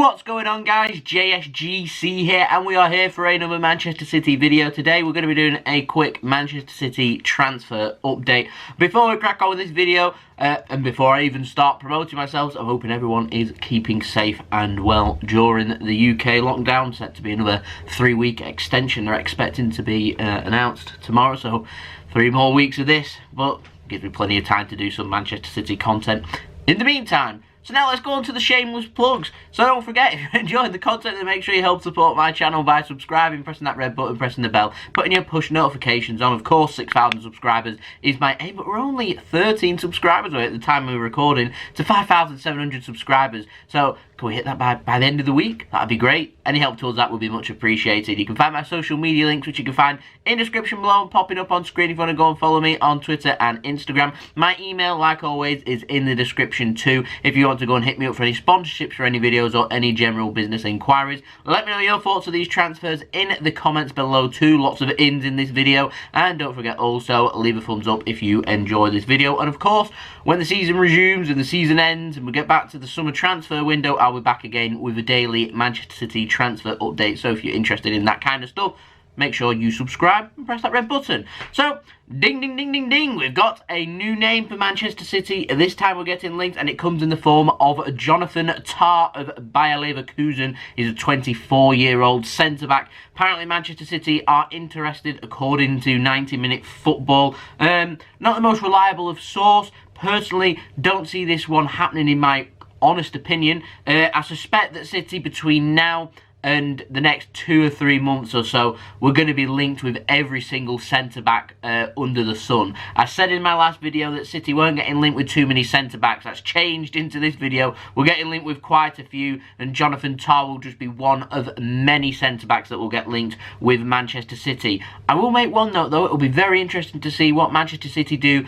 What's going on, guys? JSGC here, and we are here for another Manchester City video. Today we're going to be doing a quick Manchester City transfer update. Before we crack on with this video, and before I even start promoting myself, I'm hoping everyone is keeping safe and well during the UK lockdown. Set to be another 3-week extension. They're expecting to be announced tomorrow, so 3 more weeks of this, but gives me plenty of time to do some Manchester City content in the meantime. So now let's go on to the shameless plugs. So don't forget, if you're enjoying the content, then make sure you help support my channel by subscribing, pressing that red button, pressing the bell, putting your push notifications on. Of course, 6,000 subscribers is my aim, but we're only 13 subscribers away at the time we were recording to 5,700 subscribers. So can we hit that by the end of the week? That'd be great. Any help towards that would be much appreciated. You can find my social media links, which you can find in the description below and popping up on screen if you want to go and follow me on Twitter and Instagram. My email, like always, is in the description too. If you want to go and hit me up for any sponsorships for any videos or any general business inquiries, let me know your thoughts of these transfers in the comments below too. Lots of ins in this video, and don't forget also leave a thumbs up if you enjoy this video. And of course, when the season resumes and the season ends and we get back to the summer transfer window, I'll be back again with a daily Manchester City transfer update. So if you're interested in that kind of stuff, make sure you subscribe and press that red button. So, ding, ding, ding, ding, ding. We've got a new name for Manchester City. This time we're getting linked, and it comes in the form of Jonathan Tah of Bayer Levekusen. He's a 24-year-old centre-back. Apparently, Manchester City are interested, according to 90-Minute Football. Not the most reliable of source. Personally, don't see this one happening in my honest opinion. I suspect that City, between now and the next 2 or 3 months or so, we're going to be linked with every single centre-back under the sun. I said in my last video that City weren't getting linked with too many centre-backs. That's changed into this video. We're getting linked with quite a few, and Jonathan Tah will just be one of many centre-backs that will get linked with Manchester City. I will make one note though, it'll be very interesting to see what Manchester City do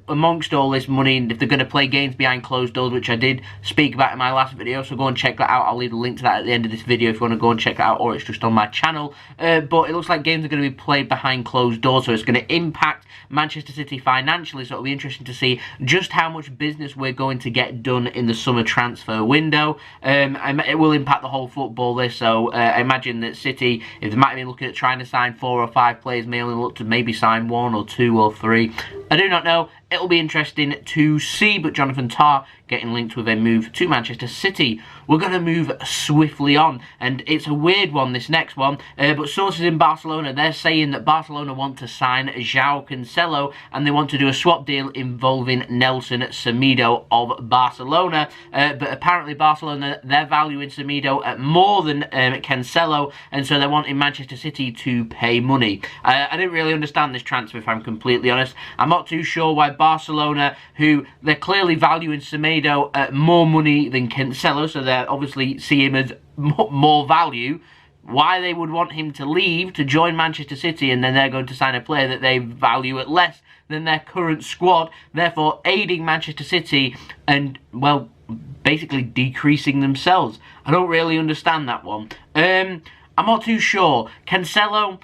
amongst all this money, and if they're going to play games behind closed doors, which I did speak about in my last video, so go and check that out. I'll leave a link to that at the end of this video if you want to go and check it out, or it's just on my channel. But it looks like games are going to be played behind closed doors, so it's going to impact Manchester City financially, so it'll be interesting to see just how much business we're going to get done in the summer transfer window. It will impact the whole football list, so I imagine that City, if they might be looking at trying to sign 4 or 5 players, may only look to maybe sign 1 or 2 or 3. I do not know. It'll be interesting to see, but Jonathan Tah getting linked with a move to Manchester City. We're going to move swiftly on, and it's a weird one, this next one, but sources in Barcelona, they're saying that Barcelona want to sign Joao Cancelo, and they want to do a swap deal involving Nelson Semedo of Barcelona, but apparently Barcelona, they're valuing Semedo at more than Cancelo, and so they're wanting Manchester City to pay money. I didn't really understand this transfer, if I'm completely honest. I'm not too sure why Barcelona, who they're clearly valuing Semedo at more money than Cancelo, so they obviously see him as more value, why they would want him to leave to join Manchester City, and then they're going to sign a player that they value at less than their current squad, therefore aiding Manchester City and, well, basically decreasing themselves. I don't really understand that one. I'm not too sure. Cancelo,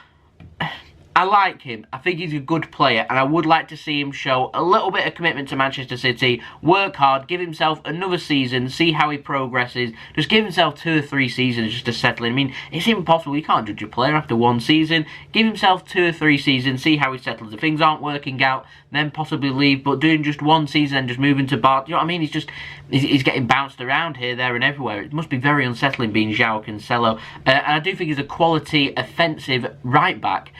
I like him. I think he's a good player, and I would like to see him show a little bit of commitment to Manchester City, work hard, give himself another season, see how he progresses. Just give himself 2 or 3 seasons just to settle in. I mean, it's impossible. You can't judge a player after 1 season. Give himself 2 or 3 seasons, see how he settles. If things aren't working out, then possibly leave, but doing just 1 season and just moving to Bar, you know what I mean? He's getting bounced around here, there, and everywhere. It must be very unsettling being Joao Cancelo. And I do think he's a quality offensive right-back.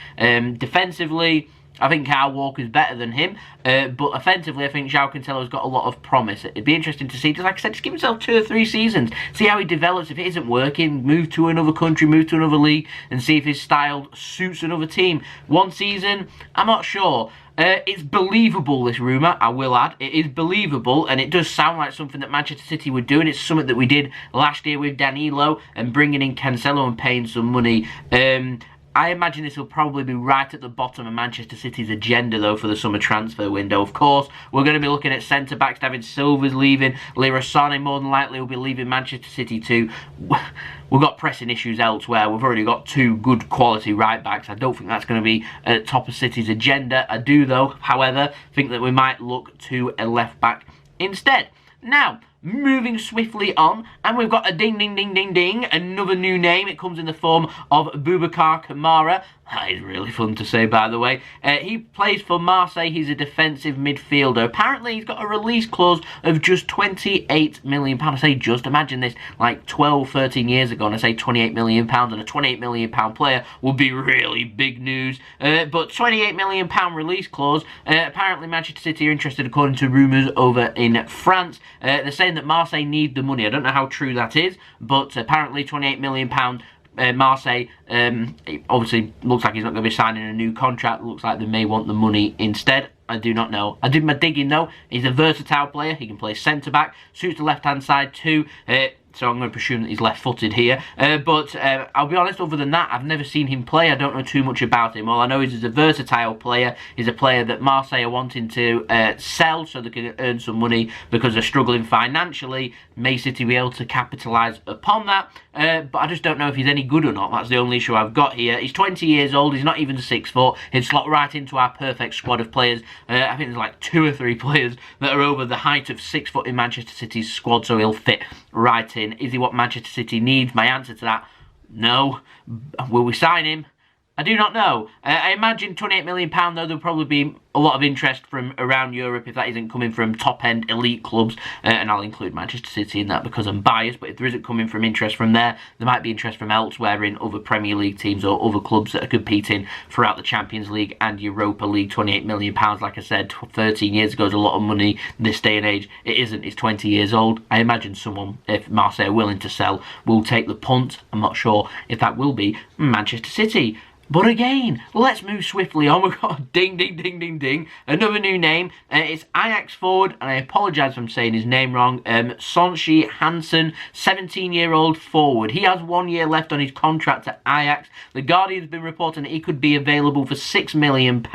Defensively, I think Kyle Walker's better than him, but offensively, I think Joao Cancelo's got a lot of promise. It'd be interesting to see, just like I said, just give himself 2 or 3 seasons, see how he develops. If it isn't working, move to another country, move to another league, and see if his style suits another team. 1 season, I'm not sure. It's believable, this rumour, I will add. It is believable, and it does sound like something that Manchester City would do, and it's something that we did last year with Danilo and bringing in Cancelo and paying some money. I imagine this will probably be right at the bottom of Manchester City's agenda, though, for the summer transfer window. Of course, we're going to be looking at centre-backs. David Silva's leaving. Leroy Sané more than likely will be leaving Manchester City too. We've got pressing issues elsewhere. We've already got 2 good quality right-backs. I don't think that's going to be at the top of City's agenda. I do, though, however, think that we might look to a left-back instead. Now, moving swiftly on, and we've got a ding, ding, ding, ding, ding, another new name. It comes in the form of Boubacar Kamara. That is really fun to say, by the way. He plays for Marseille. He's a defensive midfielder. Apparently, he's got a release clause of just £28 million. I say just, imagine this, like 12, 13 years ago, and I say £28 million, and a £28 million player would be really big news. But £28 million release clause. Apparently, Manchester City are interested, according to rumours over in France. They're saying that Marseille need the money. I don't know how true that is, but apparently £28 million Marseille, it obviously looks like he's not going to be signing a new contract. Looks like they may want the money instead. I do not know. I did my digging though. He's a versatile player. He can play centre-back, suits the left-hand side too. So I'm going to presume that he's left-footed here. But I'll be honest, other than that, I've never seen him play. I don't know too much about him. All I know is he's a versatile player. He's a player that Marseille are wanting to sell so they can earn some money because they're struggling financially. May City be able to capitalise upon that. But I just don't know if he's any good or not. That's the only issue I've got here. He's 20 years old. He's not even 6 foot. He'd slot right into our perfect squad of players. I think there's like 2 or 3 players that are over the height of 6 foot in Manchester City's squad, so he'll fit right in. Is he what Manchester City needs? My answer to that, no. Will we sign him? I do not know. I imagine £28 million, though, there'll probably be a lot of interest from around Europe if that isn't coming from top-end elite clubs. And I'll include Manchester City in that because I'm biased. But if there isn't coming from interest from there might be interest from elsewhere in other Premier League teams or other clubs that are competing throughout the Champions League and Europa League. £28 million, like I said, 13 years ago is a lot of money this day and age. It isn't. He's 20 years old. I imagine someone, if Marseille are willing to sell, will take the punt. I'm not sure if that will be Manchester City. But again, let's move swiftly on. We've got ding, ding, ding, ding, ding. Another new name. It's Ajax forward, and I apologise if I'm saying his name wrong. Sontje Hansen, 17-year-old forward. He has 1 year left on his contract at Ajax. The Guardian's been reporting that he could be available for £6 million.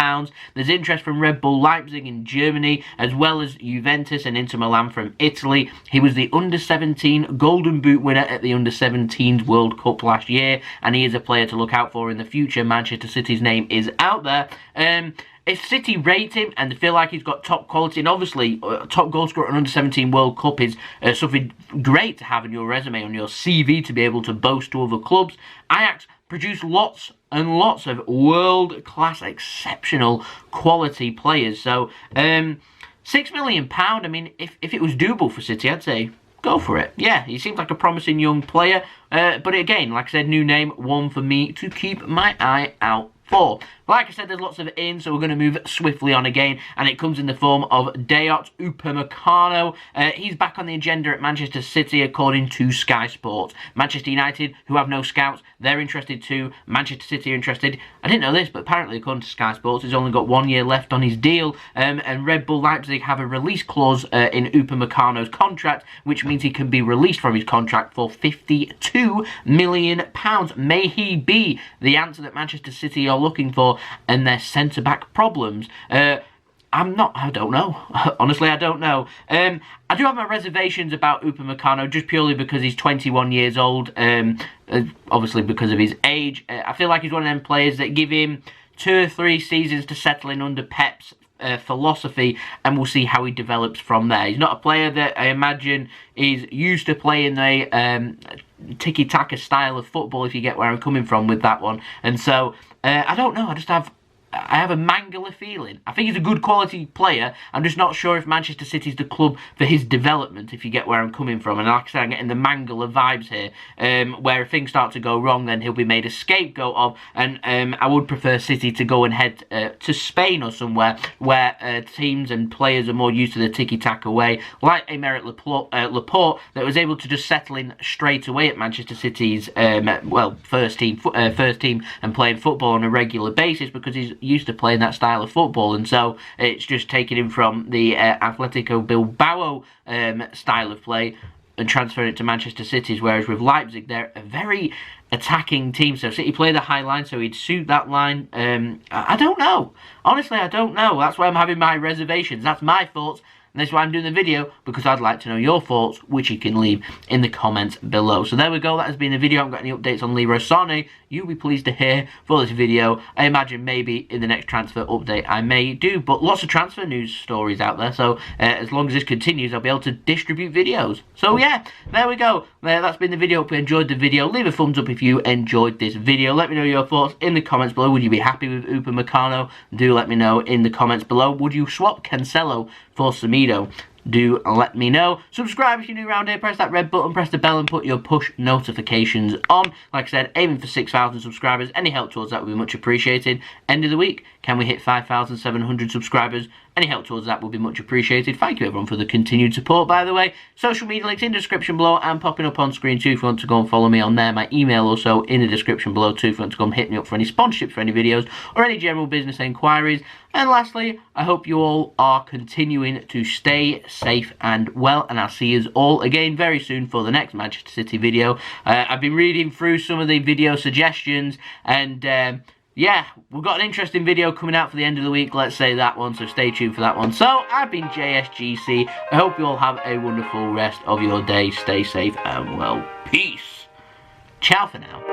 There's interest from Red Bull Leipzig in Germany, as well as Juventus and Inter Milan from Italy. He was the Under-17 Golden Boot winner at the Under-17s World Cup last year, and he is a player to look out for in the future. Manchester City's name is out there. If City rate him and they feel like he's got top quality, and obviously top goal scorer at an Under-17 World Cup is something great to have in your resume, on your CV, to be able to boast to other clubs. Ajax produce lots and lots of world-class, exceptional quality players. So, £6 million, I mean, if it was doable for City, I'd say go for it. Yeah, he seems like a promising young player. But again, like I said, new name, one for me to keep my eye out for. Like I said, there's lots of in, so we're going to move swiftly on again, and it comes in the form of Dayot Upamecano. He's back on the agenda at Manchester City, according to Sky Sports. Manchester United, who have no scouts, they're interested too. Manchester City are interested. I didn't know this, but apparently, according to Sky Sports, he's only got 1 year left on his deal, and Red Bull Leipzig have a release clause in Upamecano's contract, which means he can be released from his contract for £52 million. May he be the answer that Manchester City are looking for and their centre-back problems? I don't know. Honestly, I don't know. I do have my reservations about Upamecano, just purely because he's 21 years old, obviously because of his age. I feel like he's one of them players that give him 2 or 3 seasons to settle in under Pep's philosophy, and we'll see how he develops from there. He's not a player that I imagine is used to playing a tiki-taka style of football, if you get where I'm coming from with that one. And so, I don't know, I have a Mangala feeling. I think he's a good quality player. I'm just not sure if Manchester City's the club for his development, if you get where I'm coming from. And like I said, I'm getting the Mangala vibes here, where if things start to go wrong, then he'll be made a scapegoat of. And I would prefer City to go and head to Spain or somewhere where teams and players are more used to the tiki-taka way, like Aymeric Laporte, that was able to just settle in straight away at Manchester City's first team and playing football on a regular basis, because he's used to playing that style of football. And so it's just taking him from the Atletico Bilbao style of play and transferring it to Manchester City's, whereas with Leipzig, they're a very attacking team. So City play the high line, so he'd suit that line. I don't know. Honestly, I don't know. That's why I'm having my reservations. That's my thoughts. And that's why I'm doing the video, because I'd like to know your thoughts, which you can leave in the comments below. So there we go, that has been the video. I haven't got any updates on Leroy Sané. You'll be pleased to hear for this video. I imagine maybe in the next transfer update I may do, but lots of transfer news stories out there, so as long as this continues, I'll be able to distribute videos. So yeah, there we go. That's been the video. Hope you enjoyed the video. Leave a thumbs up if you enjoyed this video. Let me know your thoughts in the comments below. Would you be happy with Upamecano? Do let me know in the comments below. Would you swap Cancelo for Semedo? Do let me know. Subscribe if you're new around here. Press that red button, press the bell, and put your push notifications on. Like I said, aiming for 6,000 subscribers. Any help towards that would be much appreciated. End of the week, can we hit 5,700 subscribers? Any help towards that would be much appreciated. Thank you everyone for the continued support, by the way. Social media links in the description below and popping up on screen too if you want to go and follow me on there. My email also in the description below too if you want to go and hit me up for any sponsorship for any videos or any general business inquiries. And lastly, I hope you all are continuing to stay safe and well, and I'll see you all again very soon for the next Manchester City video. I've been reading through some of the video suggestions, and yeah, we've got an interesting video coming out for the end of the week, let's say that one, so stay tuned for that one. So, I've been JSGC. I hope you all have a wonderful rest of your day. Stay safe and well. Peace. Ciao for now.